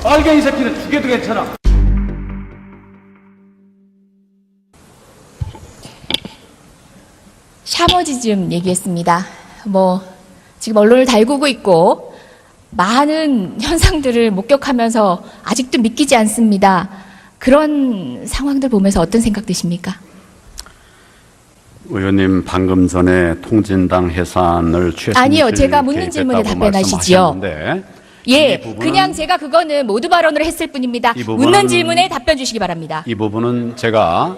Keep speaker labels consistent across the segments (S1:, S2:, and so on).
S1: 빨갱이 새끼는 죽여도 괜찮아.
S2: 샤머니즘 얘기했습니다. 지금 언론을 달구고 있고 많은 현상들을 목격하면서 아직도 믿기지 않습니다. 그런 상황들 보면서 어떤 생각 드십니까?
S3: 의원님 방금 전에 통진당 해산을
S2: 아니요, 제가 묻는 질문에 답변하시지요. 예, 그냥 제가 그거는 모두 발언을 했을 뿐입니다. 묻는 질문에 답변 주시기 바랍니다.
S3: 이 부분은 제가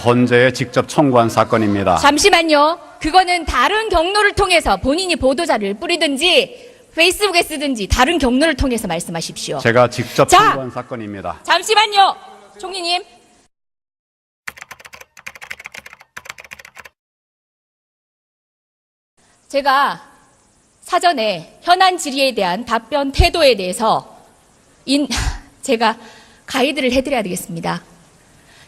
S3: 헌재에 직접 청구한 사건입니다.
S2: 잠시만요. 그거는 다른 경로를 통해서 본인이 보도자를 뿌리든지 페이스북에 쓰든지 다른 경로를 통해서 말씀하십시오.
S3: 제가 직접 청구한 사건입니다.
S2: 잠시만요. 총리님. 제가 사전에 현안 질의에 대한 답변 태도에 대해서 제가 가이드를 해드려야 되겠습니다.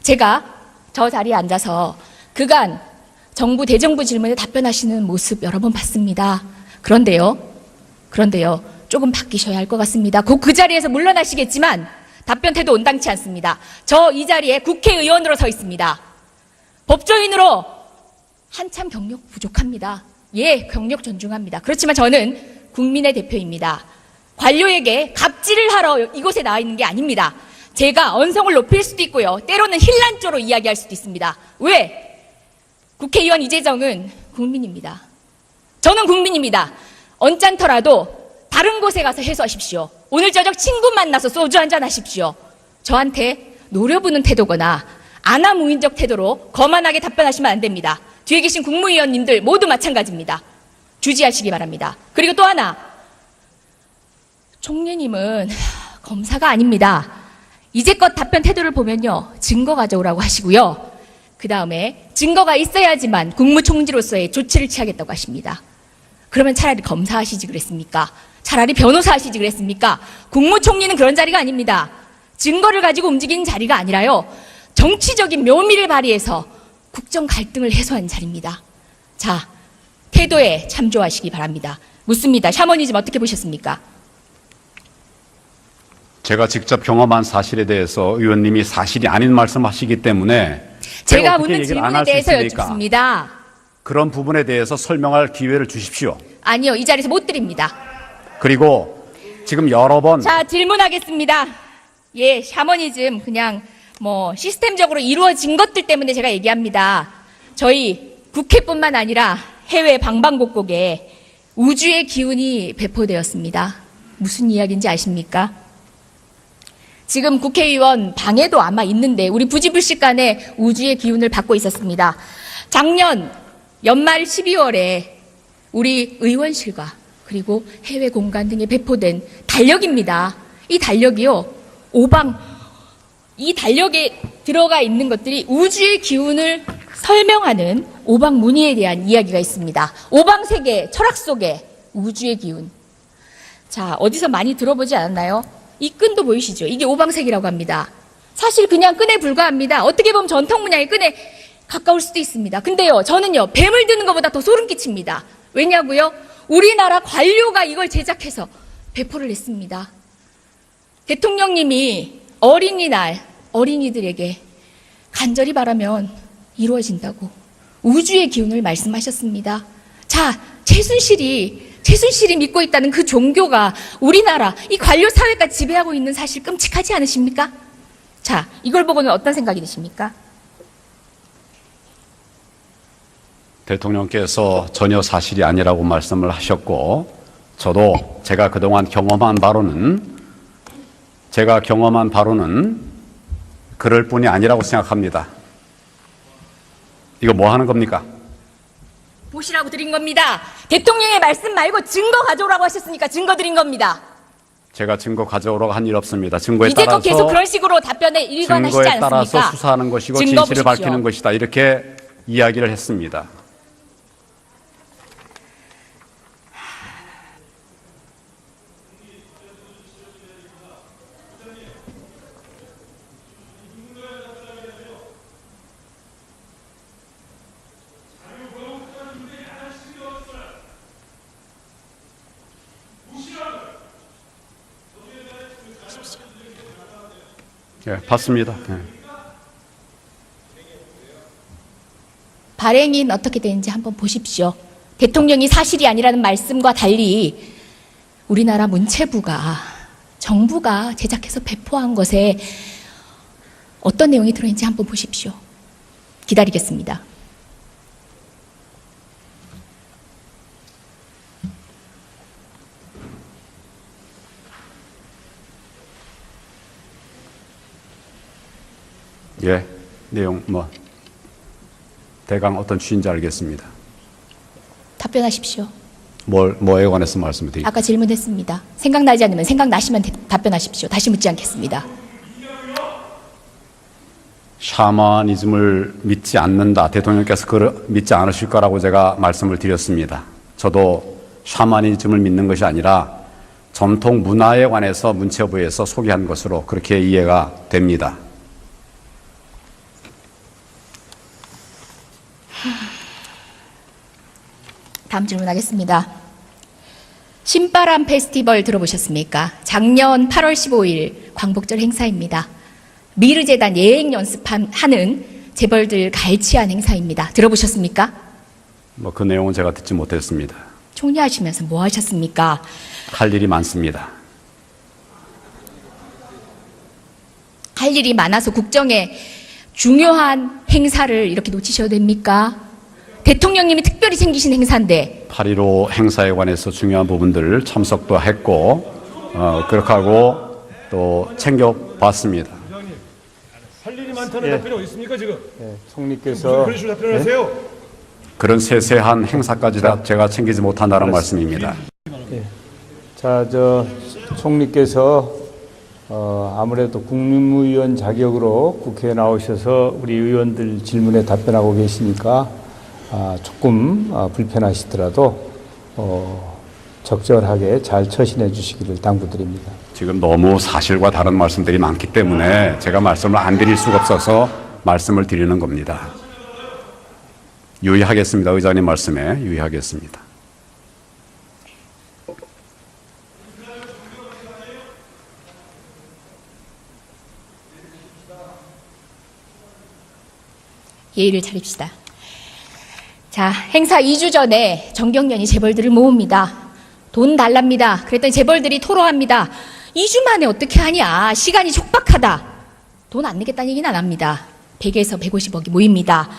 S2: 제가 저 자리에 앉아서 그간 정부 대정부 질문에 답변하시는 모습 여러 번 봤습니다. 그런데요, 조금 바뀌셔야 할 것 같습니다. 곧 그 자리에서 물러나시겠지만 답변 태도 온당치 않습니다. 저 이 자리에 국회의원으로 서 있습니다. 법조인으로 한참 경력 부족합니다. 예, 경력 존중합니다. 그렇지만 저는 국민의 대표입니다. 관료에게 갑질을 하러 이곳에 나와 있는 게 아닙니다. 제가 언성을 높일 수도 있고요. 때로는 힐난조로 이야기할 수도 있습니다. 왜? 국회의원 이재정은 국민입니다. 저는 국민입니다. 언짢더라도 다른 곳에 가서 해소하십시오. 오늘 저녁 친구 만나서 소주 한잔 하십시오. 저한테 노려보는 태도거나 아나무인적 태도로 거만하게 답변하시면 안 됩니다. 뒤에 계신 국무위원님들 모두 마찬가지입니다. 주지하시기 바랍니다. 그리고 또 하나, 총리님은 검사가 아닙니다. 이제껏 답변 태도를 보면요, 증거 가져오라고 하시고요. 그 다음에 증거가 있어야지만 국무총리로서의 조치를 취하겠다고 하십니다. 그러면 차라리 검사 하시지 그랬습니까? 차라리 변호사 하시지 그랬습니까? 국무총리는 그런 자리가 아닙니다. 증거를 가지고 움직이는 자리가 아니라요, 정치적인 묘미를 발휘해서 국정 갈등을 해소한 자리입니다. 자, 태도에 참조하시기 바랍니다. 묻습니다. 샤머니즘 어떻게 보셨습니까?
S3: 제가 직접 경험한 사실에 대해서 의원님이 사실이 아닌 말씀하시기 때문에
S2: 제가 묻는 질문에 대해서 여쭙습니다.
S3: 그런 부분에 대해서 설명할 기회를 주십시오.
S2: 아니요, 이 자리에서 못 드립니다.
S3: 그리고 지금 여러 번
S2: 자, 질문하겠습니다. 예, 샤머니즘 그냥 시스템적으로 이루어진 것들 때문에 제가 얘기합니다. 저희 국회뿐만 아니라 해외 방방곡곡에 우주의 기운이 배포되었습니다. 무슨 이야기인지 아십니까? 지금 국회의원 방에도 아마 있는데 우리 부지불식간에 우주의 기운을 받고 있었습니다. 작년 연말 12월에 우리 의원실과 그리고 해외 공간 등에 배포된 달력입니다. 이 달력이요, 이 달력에 들어가 있는 것들이 우주의 기운을 설명하는 오방무늬에 대한 이야기가 있습니다. 오방세계 철학 속에 우주의 기운. 자, 어디서 많이 들어보지 않았나요? 이 끈도 보이시죠? 이게 오방색이라고 합니다. 사실 그냥 끈에 불과합니다. 어떻게 보면 전통 문양의 끈에 가까울 수도 있습니다. 근데요, 저는요, 뱀을 드는 것보다 더 소름 끼칩니다. 왜냐고요? 우리나라 관료가 이걸 제작해서 배포를 했습니다. 대통령님이 어린이날 어린이들에게 간절히 바라면 이루어진다고 우주의 기운을 말씀하셨습니다. 자, 최순실이 믿고 있다는 그 종교가 우리나라 이 관료 사회까지 지배하고 있는 사실 끔찍하지 않으십니까? 자, 이걸 보고는 어떤 생각이 드십니까?
S3: 대통령께서 전혀 사실이 아니라고 말씀을 하셨고, 저도 제가 그동안 경험한 바로는 그럴 뿐이 아니라고 생각합니다. 이거 뭐 하는 겁니까?
S2: 보시라고 드린 겁니다. 대통령의 말씀 말고 증거 가져오라고 하셨으니까 증거 드린 겁니다.
S3: 제가 증거 가져오라고 한 일 없습니다. 증거에
S2: 이제껏 계속 그런 식으로 답변에 일관하시지
S3: 증거에
S2: 않습니까?
S3: 따라서 수사하는 것이고
S2: 증거
S3: 진실을
S2: 보십시오.
S3: 밝히는 것이다, 이렇게 이야기를 했습니다. 예, 봤습니다. 예.
S2: 발행인 어떻게 되는지 한번 보십시오. 대통령이 사실이 아니라는 말씀과 달리 우리나라 문체부가 정부가 제작해서 배포한 것에 어떤 내용이 들어있는지 한번 보십시오. 기다리겠습니다.
S3: 예, 내용 대강 어떤 취지인지 알겠습니다.
S2: 답변하십시오.
S3: 뭐에 관해서 말씀을 드릴까요?
S2: 아까 질문했습니다. 생각나지 않으면 생각나시면 답변하십시오. 다시 묻지 않겠습니다.
S3: 샤머니즘을 믿지 않는다. 대통령께서 그걸 믿지 않으실 거라고 제가 말씀을 드렸습니다. 저도 샤머니즘을 믿는 것이 아니라 전통 문화에 관해서 문체부에서 소개한 것으로 그렇게 이해가 됩니다.
S2: 다음 질문하겠습니다. 신바람 페스티벌 들어보셨습니까? 작년 8월 15일 광복절 행사입니다. 미르재단 예행 연습하는 재벌들 갈취한 행사입니다. 들어보셨습니까?
S3: 그 내용은 제가 듣지 못했습니다.
S2: 총리하시면서 뭐 하셨습니까?
S3: 할 일이 많습니다.
S2: 할 일이 많아서 국정에 중요한 행사를 이렇게 놓치셔도 됩니까? 대통령님이 특별히 챙기신 행사인데
S3: 8.15 행사에 관해서 중요한 부분들을 참석도 했고 그렇게 하고 또 챙겨봤습니다.
S1: 부장님, 할 일이 많다는 답변이 어디 있습니까 지금?
S4: 총리께서
S1: 그런 식으로 답변하세요.
S3: 그런 세세한 행사까지 다 제가 챙기지 못한다는 말씀입니다.
S4: 총리께서 아무래도 국무위원 자격으로 국회에 나오셔서 우리 의원들 질문에 답변하고 계시니까 조금 불편하시더라도 적절하게 잘 처신해 주시기를 당부드립니다.
S3: 지금 너무 사실과 다른 말씀들이 많기 때문에 제가 말씀을 안 드릴 수가 없어서 말씀을 드리는 겁니다. 유의하겠습니다. 의장님 말씀에 유의하겠습니다.
S2: 예의를 차립시다. 자, 행사 2주 전에 정경련이 재벌들을 모읍니다. 돈 달랍니다. 그랬더니 재벌들이 토로합니다. 2주 만에 어떻게 하냐. 시간이 촉박하다. 돈 안 내겠다는 얘기는 안 합니다. 100에서 150억이 모입니다.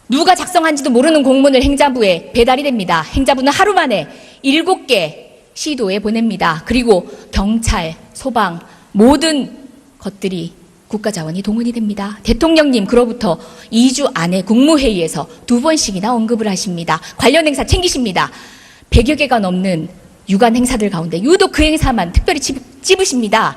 S2: 누가 작성한지도 모르는 공문을 행자부에 배달이 됩니다. 행자부는 하루 만에 7개 시도에 보냅니다. 그리고 경찰, 소방 모든 것들이 국가자원이 동원이 됩니다. 대통령님 그로부터 2주 안에 국무회의에서 2번씩이나 언급을 하십니다. 관련 행사 챙기십니다. 100여 개가 넘는 유관 행사들 가운데 유독 그 행사만 특별히 찝으십니다.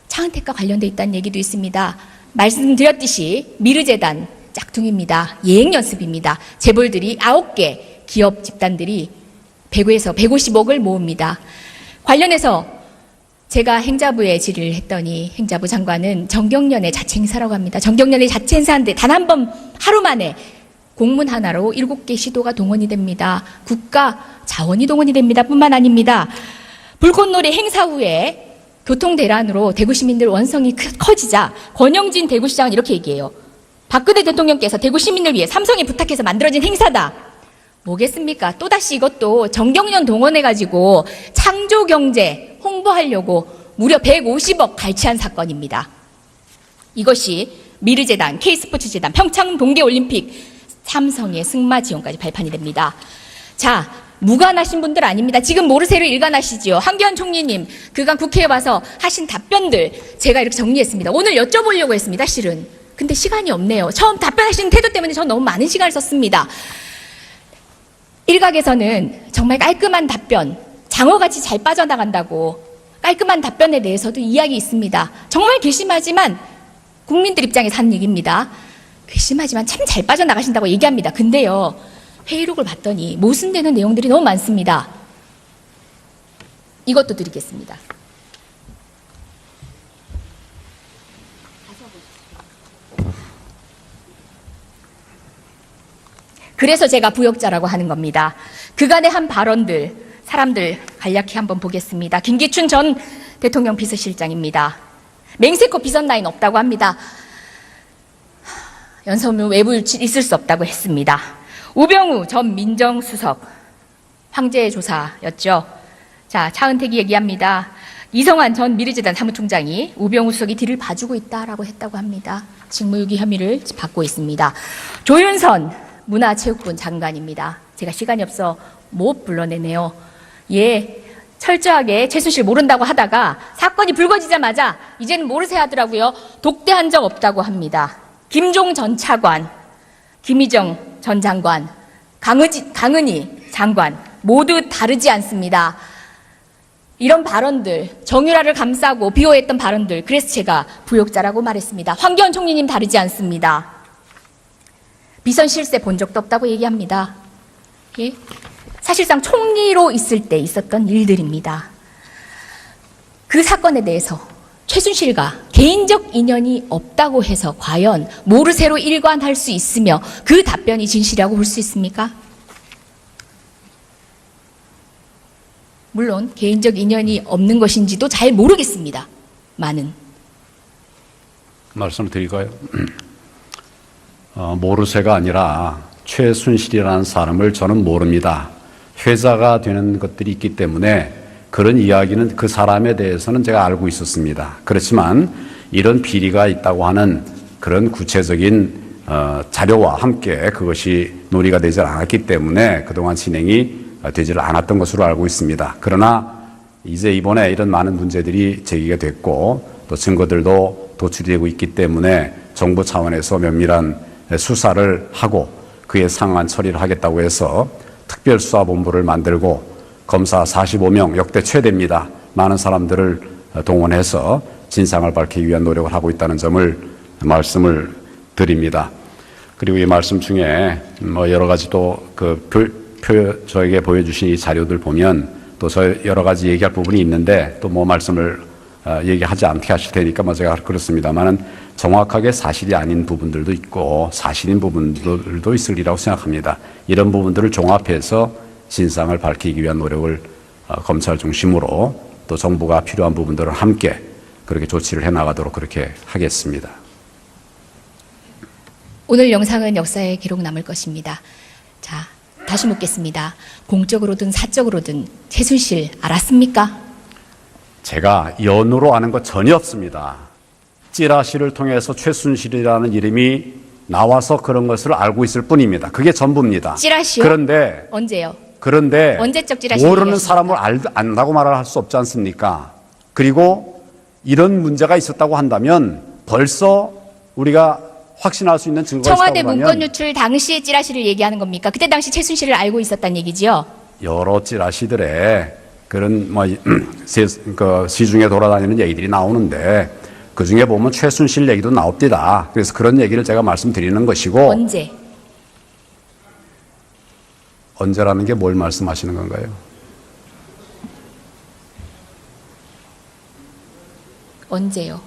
S2: 차은택과 관련돼 있다는 얘기도 있습니다. 말씀드렸듯이 미르재단 짝퉁입니다. 예행연습입니다. 재벌들이 9개 기업 집단들이 100에서 150억을 모읍니다. 관련해서 제가 행자부에 질의를 했더니 행자부 장관은 정경련의 자체 행사라고 합니다. 정경련의 자체 행사인데 단 한 번 하루 만에 공문 하나로 7개 시도가 동원이 됩니다. 국가 자원이 동원이 됩니다. 뿐만 아닙니다. 불꽃놀이 행사 후에 교통대란으로 대구 시민들 원성이 커지자 권영진 대구시장은 이렇게 얘기해요. 박근혜 대통령께서 대구 시민을 위해 삼성이 부탁해서 만들어진 행사다. 뭐겠습니까? 또다시 이것도 정경련 동원해가지고 창조경제 홍보하려고 무려 150억 갈취한 사건입니다. 이것이 미르재단, K스포츠재단, 평창 동계올림픽, 삼성의 승마 지원까지 발판이 됩니다. 자, 무관하신 분들 아닙니다. 지금 모르쇠로 일관하시지요. 한기현 총리님 그간 국회에 와서 하신 답변들 제가 이렇게 정리했습니다. 오늘 여쭤보려고 했습니다. 실은. 근데 시간이 없네요. 처음 답변하시는 태도 때문에 전 너무 많은 시간을 썼습니다. 일각에서는 정말 깔끔한 답변, 장어같이 잘 빠져나간다고 깔끔한 답변에 대해서도 이야기 있습니다. 정말 괘씸하지만 국민들 입장에서 하는 얘기입니다. 괘씸하지만 참 잘 빠져나가신다고 얘기합니다. 근데요, 회의록을 봤더니 모순되는 내용들이 너무 많습니다. 이것도 드리겠습니다. 그래서 제가 부역자라고 하는 겁니다. 그간의 한 발언들, 사람들 간략히 한번 보겠습니다. 김기춘 전 대통령 비서실장입니다. 맹세코 비선 라인 없다고 합니다. 연서문 외부 유출 있을 수 없다고 했습니다. 우병우 전 민정수석 황제 조사였죠. 자, 차은택이 얘기합니다. 이성환 전 미르재단 사무총장이 우병우 수석이 뒤를 봐주고 있다라고 했다고 합니다. 직무유기 혐의를 받고 있습니다. 조윤선 문화체육부 장관입니다. 제가 시간이 없어 못 불러내네요. 예, 철저하게 최순실 모른다고 하다가 사건이 불거지자마자 이제는 모르세요 하더라고요. 독대한 적 없다고 합니다. 김종 전 차관, 김희정 전 장관, 강은희 장관 모두 다르지 않습니다. 이런 발언들, 정유라를 감싸고 비호했던 발언들, 그래서 제가 부역자라고 말했습니다. 황교안 총리님 다르지 않습니다. 비선 실세 본 적도 없다고 얘기합니다. 예? 사실상 총리로 있을 때 있었던 일들입니다. 그 사건에 대해서 최순실과 개인적 인연이 없다고 해서 과연 모르쇠로 일관할 수 있으며 그 답변이 진실이라고 볼 수 있습니까? 물론 개인적 인연이 없는 것인지도 잘 모르겠습니다. 많은.
S3: 말씀을 드릴까요? 모르쇠가 아니라 최순실이라는 사람을 저는 모릅니다. 회자가 되는 것들이 있기 때문에 그런 이야기는 그 사람에 대해서는 제가 알고 있었습니다. 그렇지만 이런 비리가 있다고 하는 그런 구체적인 자료와 함께 그것이 논의가 되지 않았기 때문에 그동안 진행이 되지를 않았던 것으로 알고 있습니다. 그러나 이제 이번에 이런 많은 문제들이 제기가 됐고 또 증거들도 도출되고 있기 때문에 정부 차원에서 면밀한 수사를 하고 그에 상한 처리를 하겠다고 해서 특별수사본부를 만들고 검사 45명 역대 최대입니다. 많은 사람들을 동원해서 진상을 밝히기 위한 노력을 하고 있다는 점을 말씀을 드립니다. 그리고 이 말씀 중에 여러 가지 또 저에게 보여주신 이 자료들 보면 또 여러 가지 얘기할 부분이 있는데 또 말씀을 얘기하지 않게 하실 테니까 제가 그렇습니다만은 정확하게 사실이 아닌 부분들도 있고 사실인 부분들도 있으리라고 생각합니다. 이런 부분들을 종합해서 진상을 밝히기 위한 노력을 검찰 중심으로 또 정부가 필요한 부분들을 함께 그렇게 조치를 해나가도록 그렇게 하겠습니다.
S2: 오늘 영상은 역사에 기록 남을 것입니다. 자, 다시 묻겠습니다. 공적으로든 사적으로든 최순실 알았습니까?
S3: 제가 연으로 아는 것 전혀 없습니다. 찌라시를 통해서 최순실이라는 이름이 나와서 그런 것을 알고 있을 뿐입니다. 그게 전부입니다.
S2: 찌라시요?
S3: 그런데
S2: 언제요?
S3: 그런데
S2: 언제적 찌라시
S3: 모르는
S2: 얘기하십니까?
S3: 사람을 안다고 말을 할 수 없지 않습니까? 그리고 이런 문제가 있었다고 한다면 벌써 우리가 확신할 수 있는 증거가
S2: 청와대
S3: 있다고
S2: 문건
S3: 하면
S2: 유출 당시의 찌라시를 얘기하는 겁니까? 그때 당시 최순실을 알고 있었다는 얘기지요?
S3: 여러 찌라시들의 그런 시중에 돌아다니는 얘기들이 나오는데 그 중에 보면 최순실 얘기도 나옵니다. 그래서 그런 얘기를 제가 말씀드리는 것이고
S2: 언제?
S3: 언제라는 게 뭘 말씀하시는 건가요?
S2: 언제요?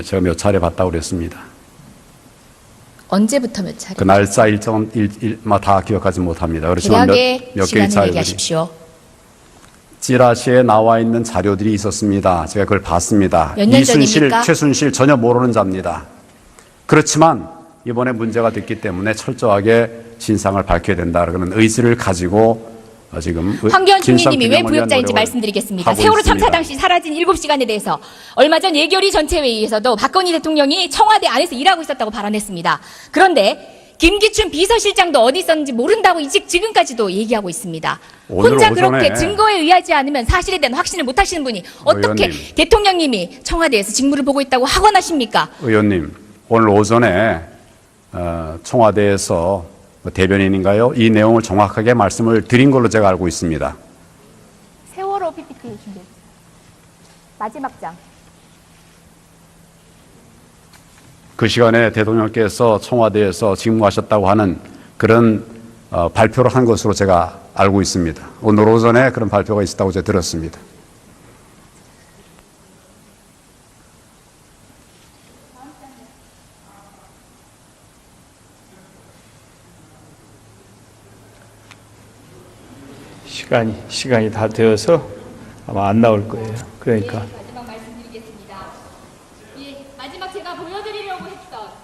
S3: 제가 몇 차례 봤다고 그랬습니다.
S2: 언제부터 몇 차례?
S3: 그 날짜 일정 다 기억하지 못합니다. 그렇지만
S2: 대략의
S3: 몇 개의
S2: 시간을
S3: 자료들이
S2: 얘기하십시오.
S3: 찌라시에 나와 있는 자료들이 있었습니다. 제가 그걸 봤습니다.
S2: 몇 년
S3: 이순실,
S2: 전입니까?
S3: 최순실 전혀 모르는 자입니다. 그렇지만 이번에 문제가 됐기 때문에 철저하게 진상을 밝혀야 된다. 그런 의지를 가지고 지금
S2: 황교안 총리님이 왜
S3: 진상규명을 위한
S2: 부역자인지
S3: 노력을
S2: 말씀드리겠습니다.
S3: 하고
S2: 세월호
S3: 있습니다.
S2: 참사 당시 사라진 7시간에 대해서 얼마 전 예결위 전체회의에서도 박건희 대통령이 청와대 안에서 일하고 있었다고 발언했습니다. 그런데 김기춘 비서실장도 어디 있었는지 모른다고 지금까지도 얘기하고 있습니다.
S3: 오늘
S2: 혼자
S3: 오전에
S2: 그렇게 증거에 의하지 않으면 사실에 대한 확신을 못 하시는 분이 어떻게
S3: 의원님.
S2: 대통령님이 청와대에서 직무를 보고 있다고 하곤 하십니까?
S3: 의원님, 오늘 오전에 청와대에서 대변인인가요? 이 내용을 정확하게 말씀을 드린 걸로 제가 알고 있습니다.
S2: 세월호 PPT 준비. 마지막 장.
S3: 그 시간에 대통령께서 청와대에서 직무하셨다고 하는 그런 발표를 한 것으로 제가 알고 있습니다. 오늘 오전에 그런 발표가 있었다고 제가 들었습니다.
S4: 시간이 다 되어서 아마 안 나올 거예요. 그러니까
S2: 마지막 말씀드리겠습니다. 예, 마지막 제가 보여드리려고 했던